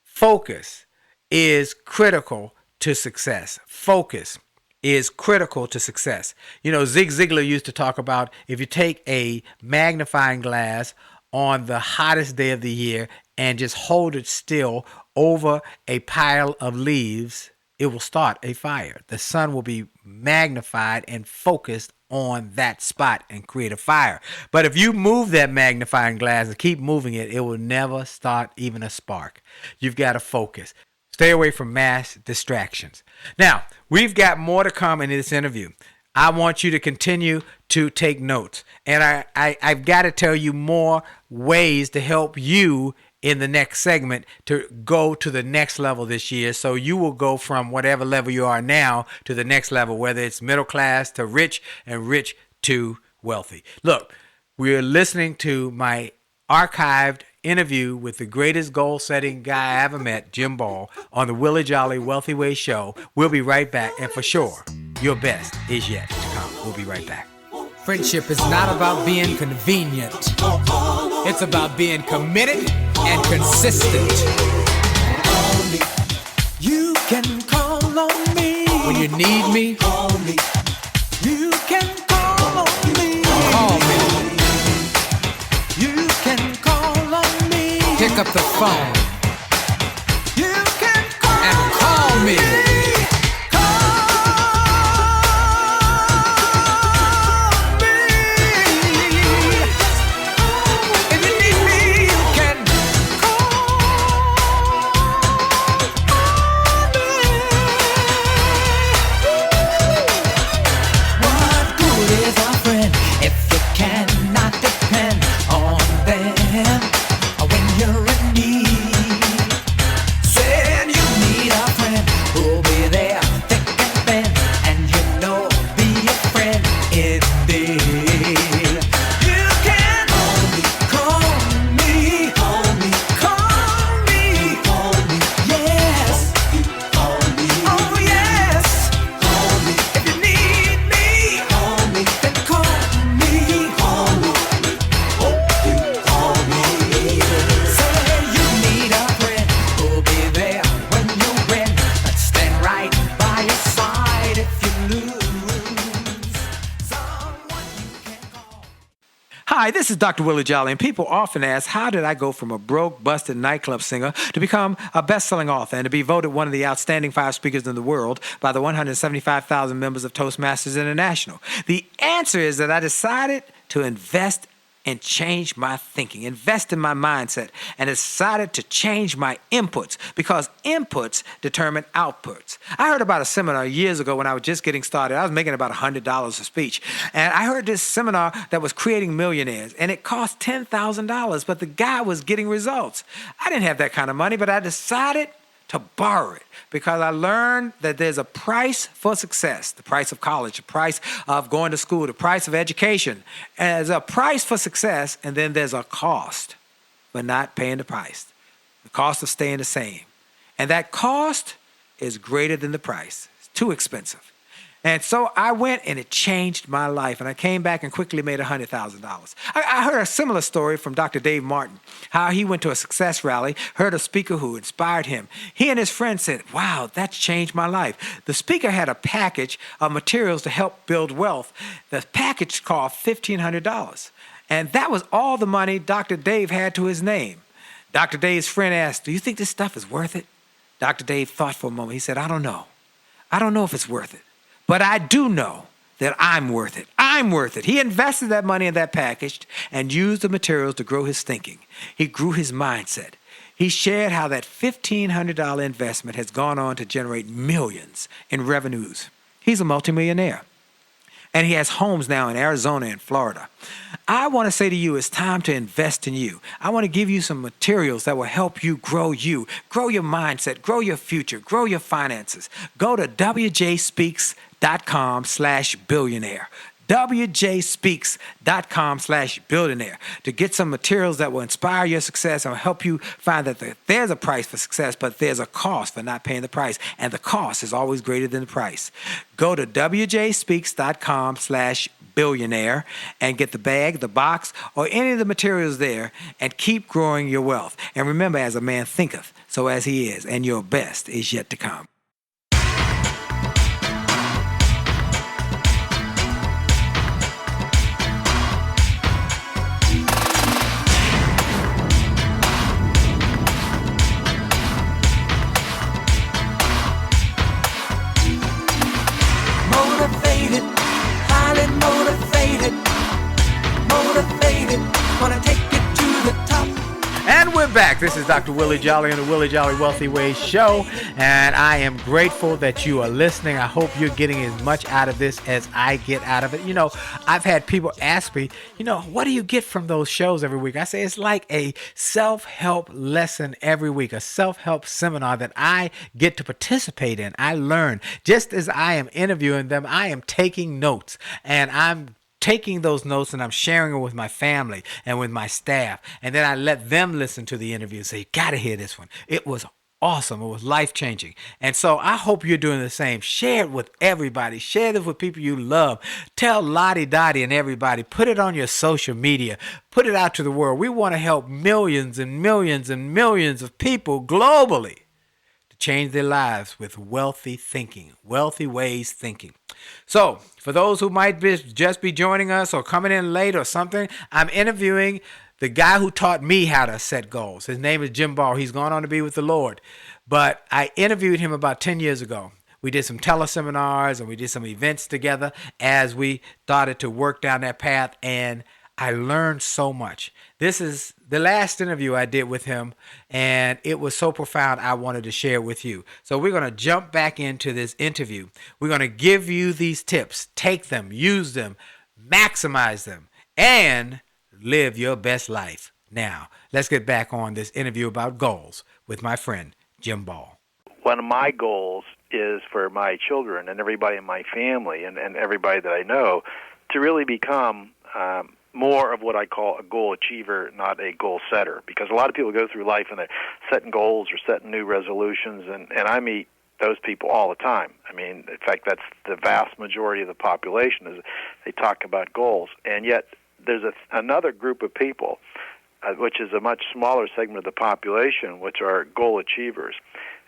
Focus is critical to success. Focus is critical to success. Zig Ziglar used to talk about, if you take a magnifying glass on the hottest day of the year and just hold it still over a pile of leaves, it will start a fire. The sun will be magnified and focused on that spot and create a fire. But if you move that magnifying glass and keep moving it, it will never start even a spark. You've got to focus. Stay away from mass distractions. Now, we've got more to come in this interview. I want you to continue to take notes. And I've got to tell you more ways to help you in the next segment to go to the next level this year. So you will go from whatever level you are now to the next level, whether it's middle class to rich and rich to wealthy. Look, we're listening to my archived interview with the greatest goal-setting guy I ever met, Jim Ball, on the Willie Jolley Wealthy Way Show. We'll be right back, and for sure, your best is yet to come. We'll be right back. Friendship is not about being convenient. It's about being committed and consistent. You can call on me when you need me. You can call on me. Call me. You can call on me. Pick up the phone. You can call and call me. When you're in need, saying you Hi, this is Dr. Willie Jolley, and people often ask, how did I go from a broke, busted nightclub singer to become a best-selling author and to be voted one of the outstanding 5 speakers in the world by the 175,000 members of Toastmasters International? The answer is that I decided to invest and change my thinking, invest in my mindset, and decided to change my inputs because inputs determine outputs. I heard about a seminar years ago when I was just getting started. I was making about $100 a speech. And I heard this seminar that was creating millionaires, and it cost $10,000, but the guy was getting results. I didn't have that kind of money, but I decided to borrow it because I learned that there's a price for success, the price of college, the price of going to school, the price of education. And there's a price for success, and then there's a cost for not paying the price, the cost of staying the same. And that cost is greater than the price. It's too expensive. And so I went, and it changed my life. And I came back and quickly made $100,000. I heard a similar story from Dr. Dave Martin, how he went to a success rally, heard a speaker who inspired him. He and his friend said, wow, that's changed my life. The speaker had a package of materials to help build wealth. The package cost $1,500. And that was all the money Dr. Dave had to his name. Dr. Dave's friend asked, do you think this stuff is worth it? Dr. Dave thought for a moment. He said, I don't know. I don't know if it's worth it. But I do know that I'm worth it. I'm worth it. He invested that money in that package and used the materials to grow his thinking. He grew his mindset. He shared how that $1,500 investment has gone on to generate millions in revenues. He's a multimillionaire. And he has homes now in Arizona and Florida. I want to say to you, it's time to invest in you. I want to give you some materials that will help you, grow your mindset, grow your future, grow your finances. Go to wjspeaks.com/billionaire. wjspeaks.com/billionaire to get some materials that will inspire your success and help you find that there's a price for success, but there's a cost for not paying the price. And the cost is always greater than the price. Go to wjspeaks.com/billionaire and get the bag, the box, or any of the materials there and keep growing your wealth. And remember, as a man thinketh, so as he is, and your best is yet to come. Motivated, highly motivated, wanna take it to the top. And we're back. This is Dr. Willie Jolley on the Willie Jolley Wealthy Ways Show. And I am grateful that you are listening. I hope you're getting as much out of this as I get out of it. You know, I've had people ask me, what do you get from those shows every week? I say it's like a self-help lesson every week, a self-help seminar that I get to participate in. I learn. Just as I am interviewing them, I am taking notes, and I'm taking those notes and I'm sharing them with my family and with my staff. And then I let them listen to the interview and say, you got to hear this one. It was awesome. It was life-changing. And so I hope you're doing the same. Share it with everybody. Share this with people you love. Tell Lottie Dottie and everybody. Put it on your social media. Put it out to the world. We want to help millions and millions and millions of people globally to change their lives with wealthy thinking, wealthy ways thinking. So for those who might just be joining us or coming in late or something, I'm interviewing the guy who taught me how to set goals. His name is Jim Ball. He's gone on to be with the Lord. But I interviewed him about 10 years ago. We did some teleseminars and we did some events together as we started to work down that path, and I learned so much. This is the last interview I did with him, and it was so profound I wanted to share it with you. So we're going to jump back into this interview. We're going to give you these tips. Take them, use them, maximize them, and live your best life. Now, let's get back on this interview about goals with my friend, Jim Ball. One of my goals is for my children and everybody in my family and everybody that I know to really become more of what I call a goal achiever, not a goal setter. Because a lot of people go through life and they're setting goals or setting new resolutions, and I meet those people all the time. I mean, in fact, that's the vast majority of the population is they talk about goals. And yet there's another group of people, which is a much smaller segment of the population, which are goal achievers.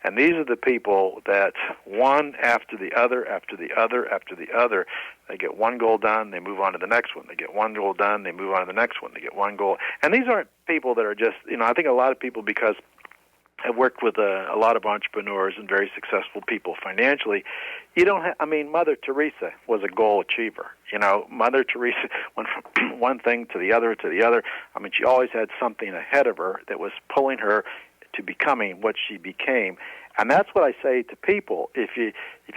And these are the people that one after the other, after the other, after the other, they get one goal done, they move on to the next one. They get one goal done, they move on to the next one. They get one goal. And these aren't people that are just, I think a lot of people, because I've worked with a lot of entrepreneurs and very successful people financially. You don't have, Mother Teresa was a goal achiever. Mother Teresa went from one thing to the other to the other. She always had something ahead of her that was pulling her to becoming what she became. And that's what I say to people. If you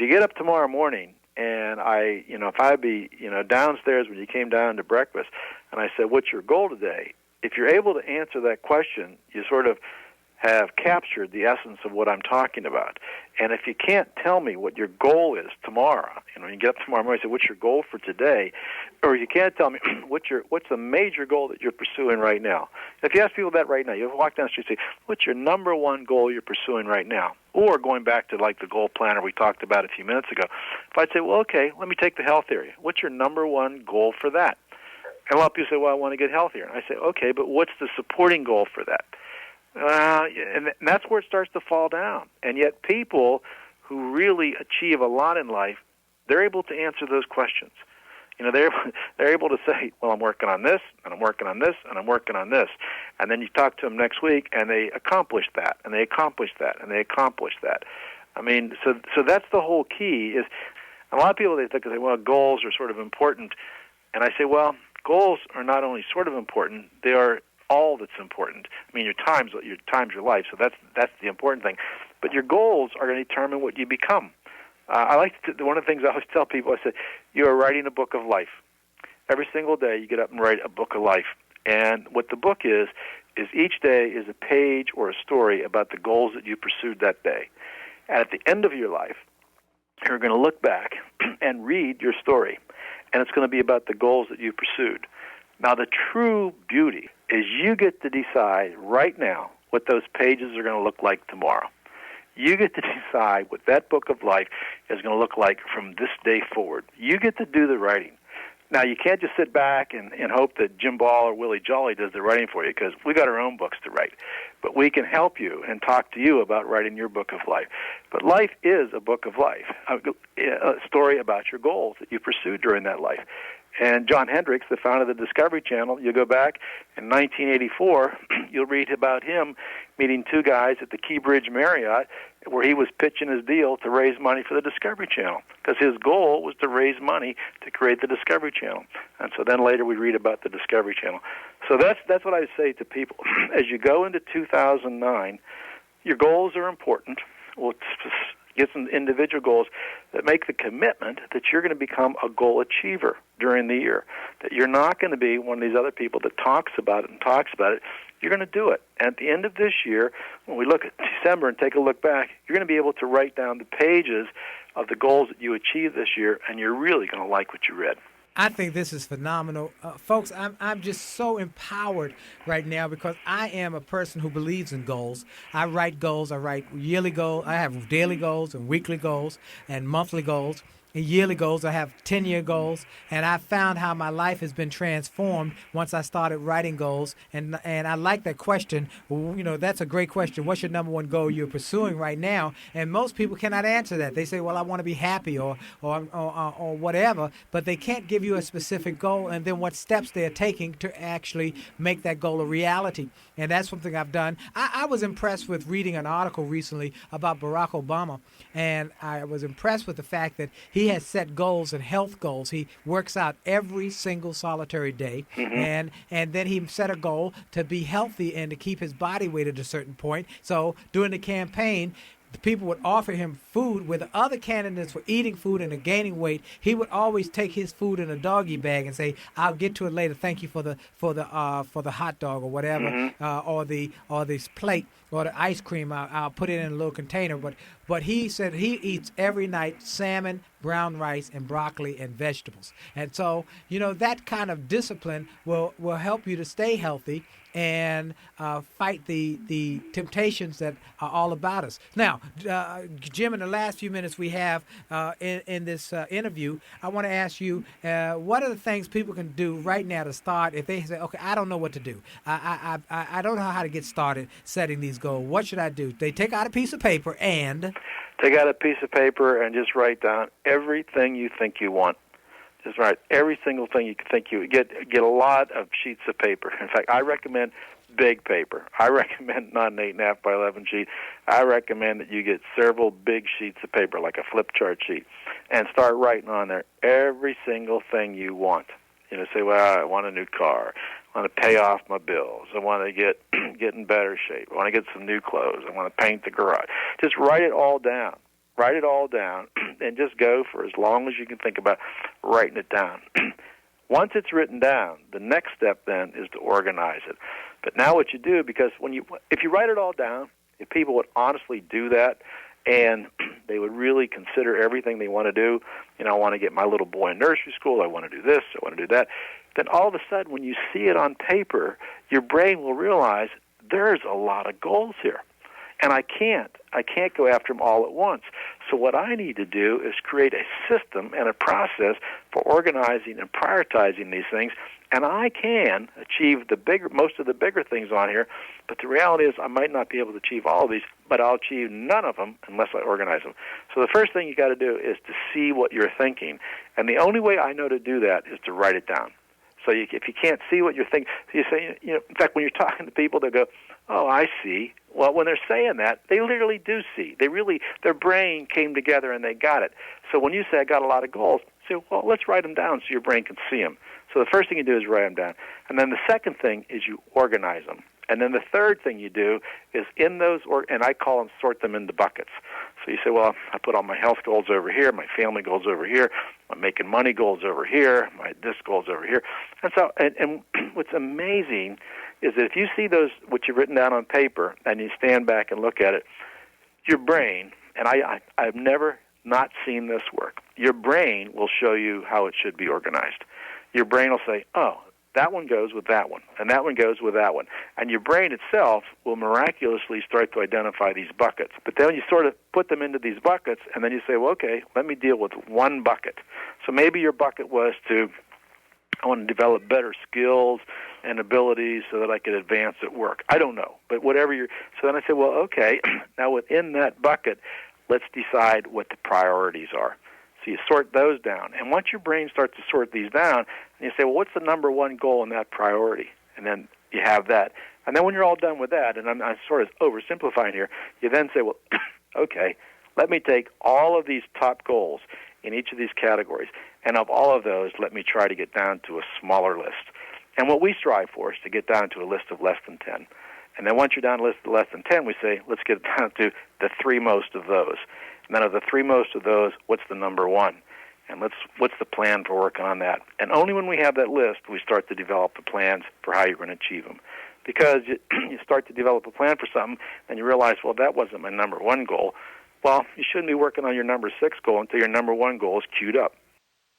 get up tomorrow morning and if I'd be, downstairs when you came down to breakfast and I said, what's your goal today? If you're able to answer that question, you sort of have captured the essence of what I'm talking about. And if you can't tell me what your goal is tomorrow, you get up tomorrow morning and say, what's your goal for today? Or you can't tell me what's the major goal that you're pursuing right now. If you ask people that right now, you walk down the street and say, what's your number one goal you're pursuing right now? Or going back to like the goal planner we talked about a few minutes ago, if I'd say, well, okay, let me take the health area. What's your number one goal for that? And a lot of people say, well, I want to get healthier. And I say, okay, but what's the supporting goal for that? And that's where it starts to fall down. And yet people who really achieve a lot in life, they're able to answer those questions. They're able to say, well, I'm working on this, and I'm working on this, and I'm working on this. And then you talk to them next week, and they accomplish that, and they accomplish that, and they accomplish that. So that's the whole key. Is a lot of people, they think, well, goals are sort of important. And I say, well, goals are not only sort of important, they are all that's important. Your time's your life, so that's the important thing. But your goals are going to determine what you become. I like one of the things I always tell people, I said, you are writing a book of life. Every single day you get up and write a book of life. And what the book is each day is a page or a story about the goals that you pursued that day. And at the end of your life, you're going to look back and read your story. And it's going to be about the goals that you pursued. Now, the true beauty is you get to decide right now what those pages are going to look like tomorrow. You get to decide what that book of life is going to look like from this day forward. You get to do the writing. Now, you can't just sit back and hope that Jim Ball or Willie Jolley does the writing for you, because we got our own books to write. But we can help you and talk to you about writing your book of life. But life is a book of life, a story about your goals that you pursued during that life. And John Hendricks, the founder of the Discovery Channel, you go back in 1984, you'll read about him meeting two guys at the Key Bridge Marriott where he was pitching his deal to raise money for the Discovery Channel, because his goal was to raise money to create the Discovery Channel. And so then later we read about the Discovery Channel. So that's what I say to people. As you go into 2009, your goals are important. Well, get some individual goals that make the commitment that you're going to become a goal achiever during the year, that you're not going to be one of these other people that talks about it. You're going to do it. And at the end of this year, when we look at December and take a look back, you're going to be able to write down the pages of the goals that you achieved this year, and you're really going to like what you read. I think this is phenomenal. Folks, I'm just so empowered right now because I am a person who believes in goals. I write goals. I write yearly goals. I have daily goals and weekly goals and monthly goals. And yearly goals, I have 10-year goals, and I found how my life has been transformed once I started writing goals. And I like that question. That's a great question. What's your number one goal you're pursuing right now? And most people cannot answer that. They say, well, I want to be happy or whatever, but they can't give you a specific goal and then what steps they're taking to actually make that goal a reality. And that's something I've done. I was impressed with reading an article recently about Barack Obama, and I was impressed with the fact that he has set goals and health goals. He works out every single solitary day, and then he set a goal to be healthy and to keep his body weight at a certain point. So during the campaign, the people would offer him food where the other candidates were eating food and gaining weight. He would always take his food in a doggy bag and say, "I'll get to it later. Thank you for the hot dog or whatever, or this plate or the ice cream. I'll put it in a little container." But he said he eats every night salmon, brown rice, and broccoli and vegetables. And so that kind of discipline will help you to stay healthy and fight the temptations that are all about us. Now, Jim, in the last few minutes we have in this interview, I want to ask you, what are the things people can do right now to start if they say, okay, I don't know what to do. I don't know how to get started setting these goal. What should I do? They take out a piece of paper and Take out a piece of paper and just write down everything you think you want. Just write every single thing you think you get a lot of sheets of paper. In fact, I recommend big paper. I recommend not an 8.5 by 11 sheet. I recommend that you get several big sheets of paper, like a flip chart sheet, and start writing on there every single thing you want. Say, well, I want a new car. I want to pay off my bills. I want to get in better shape. I want to get some new clothes. I want to paint the garage. Just write it all down. Write it all down, and just go for as long as you can think about writing it down. Once it's written down, the next step then is to organize it. But now what you do, because if you write it all down, if people would honestly do that, and they would really consider everything they want to do, I want to get my little boy in nursery school, I want to do this, I want to do that, then all of a sudden when you see it on paper, your brain will realize there's a lot of goals here. And I can't go after them all at once. So what I need to do is create a system and a process for organizing and prioritizing these things. And I can achieve most of the bigger things on here, but the reality is I might not be able to achieve all of these, but I'll achieve none of them unless I organize them. So the first thing you got to do is to see what you're thinking. And the only way I know to do that is to write it down. So if you can't see what you're thinking, you say, in fact, when you're talking to people, they go, oh, I see. Well, when they're saying that, they literally do see. Their brain came together and they got it. So when you say, I got a lot of goals, say, well, let's write them down so your brain can see them. So the first thing you do is write them down. And then the second thing is you organize them. And then the third thing you do is in those, and I call them, sort them into buckets. So you say, well, I put all my health goals over here, my family goals over here, my making money goals over here, my this goals over here. And so, and what's amazing is that if you see those, what you've written down on paper, and you stand back and look at it, your brain, and I've never not seen this work, your brain will show you how it should be organized. Your brain will say, oh, that one goes with that one, and that one goes with that one. And your brain itself will miraculously start to identify these buckets. But then you sort of put them into these buckets, and then you say, well, okay, let me deal with one bucket. So maybe your bucket was I want to develop better skills and abilities so that I could advance at work. I don't know, but whatever so then I say, well, okay, now within that bucket, let's decide what the priorities are. So you sort those down. And once your brain starts to sort these down, and you say, well, what's the number one goal in that priority? And then you have that. And then when you're all done with that, and I'm sort of oversimplifying here, you then say, well, okay, let me take all of these top goals in each of these categories, and of all of those, let me try to get down to a smaller list. And what we strive for is to get down to a list of less than 10. And then once you're down to a list of less than 10, we say, let's get down to the three most of those. And then of the three most of those, what's the number one? And what's the plan for working on that? And only when we have that list, we start to develop the plans for how you're going to achieve them. Because you start to develop a plan for something, and you realize, well, that wasn't my number one goal. Well, you shouldn't be working on your number 6 goal until your number one goal is queued up.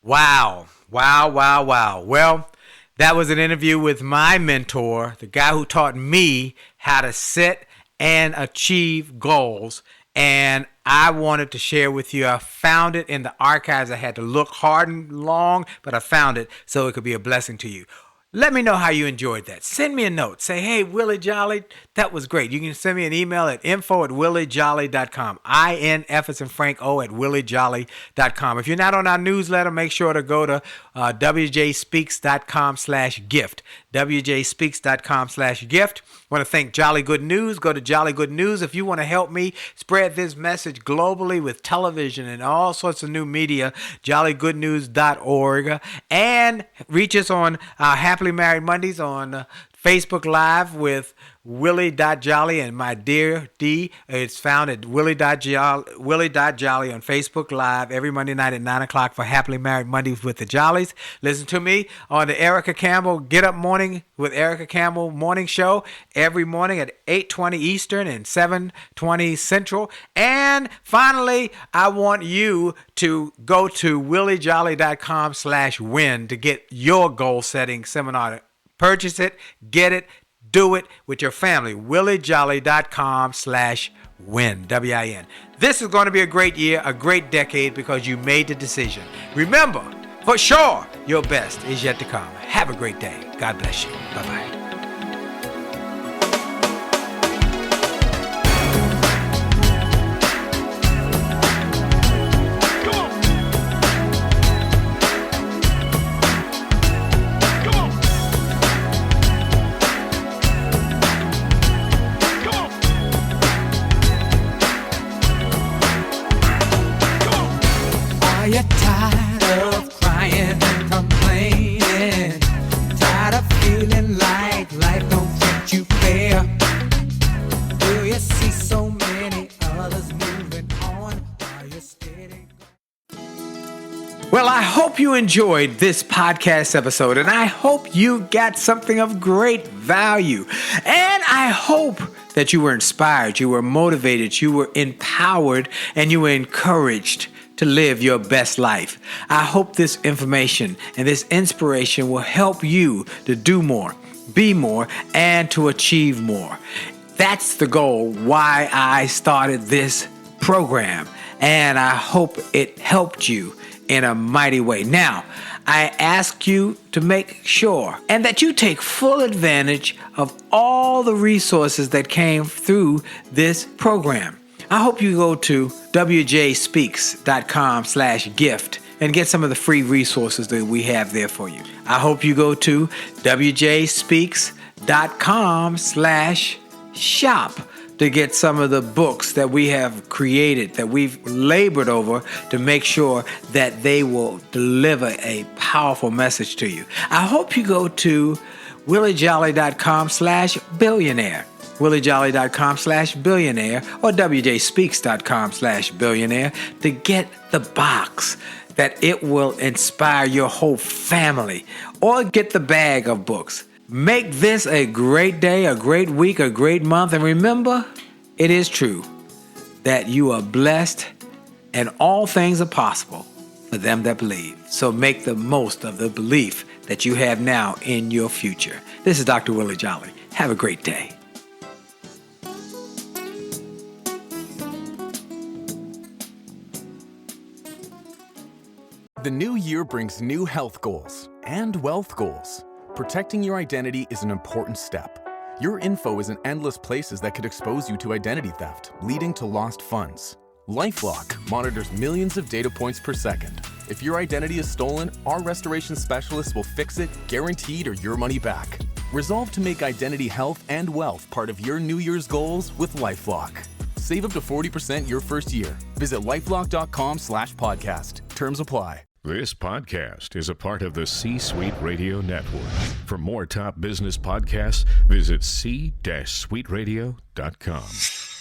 Wow. Well, that was an interview with my mentor, the guy who taught me how to set and achieve goals. And I wanted to share with you. I found it in the archives. I had to look hard and long, but I found it so it could be a blessing to you. Let me know how you enjoyed that. Send me a note. Say, hey, Willie Jolley, that was great. You can send me an email at info@williejolly.com. INF as in Frank O at williejolly.com. If you're not on our newsletter, make sure to go to wjspeaks.com/gift. wjspeaks.com/gift. I want to thank Jolly Good News. Go to Jolly Good News if you want to help me spread this message globally with television and all sorts of new media. jollygoodnews.org. And reach us on our Happily Married Mondays on Facebook Live with Willie.Jolley and my dear D. It's found at Willie.Jolley on Facebook Live every Monday night at 9 o'clock for Happily Married Mondays with the Jollies. Listen to me on the Erica Campbell Get Up Morning with Erica Campbell morning show every morning at 8:20 Eastern and 7:20 Central. And finally, I want you to go to williejolly.com/win to get your goal setting seminar. Purchase it, get it, do it with your family. williejolly.com/win, WIN. This is going to be a great year, a great decade because you made the decision. Remember, for sure, your best is yet to come. Have a great day. God bless you. Bye-bye. Well, I hope you enjoyed this podcast episode, and I hope you got something of great value. And I hope that you were inspired, you were motivated, you were empowered, and you were encouraged to live your best life. I hope this information and this inspiration will help you to do more, be more, and to achieve more. That's the goal why I started this program, and I hope it helped you in a mighty way. Now, I ask you to make sure and that you take full advantage of all the resources that came through this program. I hope you go to wjspeaks.com/gift and get some of the free resources that we have there for you. I hope you go to wjspeaks.com/shop to get some of the books that we have created, that we've labored over to make sure that they will deliver a powerful message to you. I hope you go to williejolly.com/billionaire, williejolly.com/billionaire, or wjspeaks.com/billionaire to get the box that it will inspire your whole family, or get the bag of books. Make this a great day, a great week, a great month. And remember, it is true that you are blessed and all things are possible for them that believe. So make the most of the belief that you have now in your future. This is Dr. Willie Jolley. Have a great day. The new year brings new health goals and wealth goals. Protecting your identity is an important step. Your info is in endless places that could expose you to identity theft, leading to lost funds. LifeLock monitors millions of data points per second. If your identity is stolen, our restoration specialists will fix it, guaranteed, or your money back. Resolve to make identity health and wealth part of your New Year's goals with LifeLock. Save up to 40% your first year. Visit lifelock.com/podcast. Terms apply. This podcast is a part of the C-Suite Radio Network. For more top business podcasts, visit c-suiteradio.com.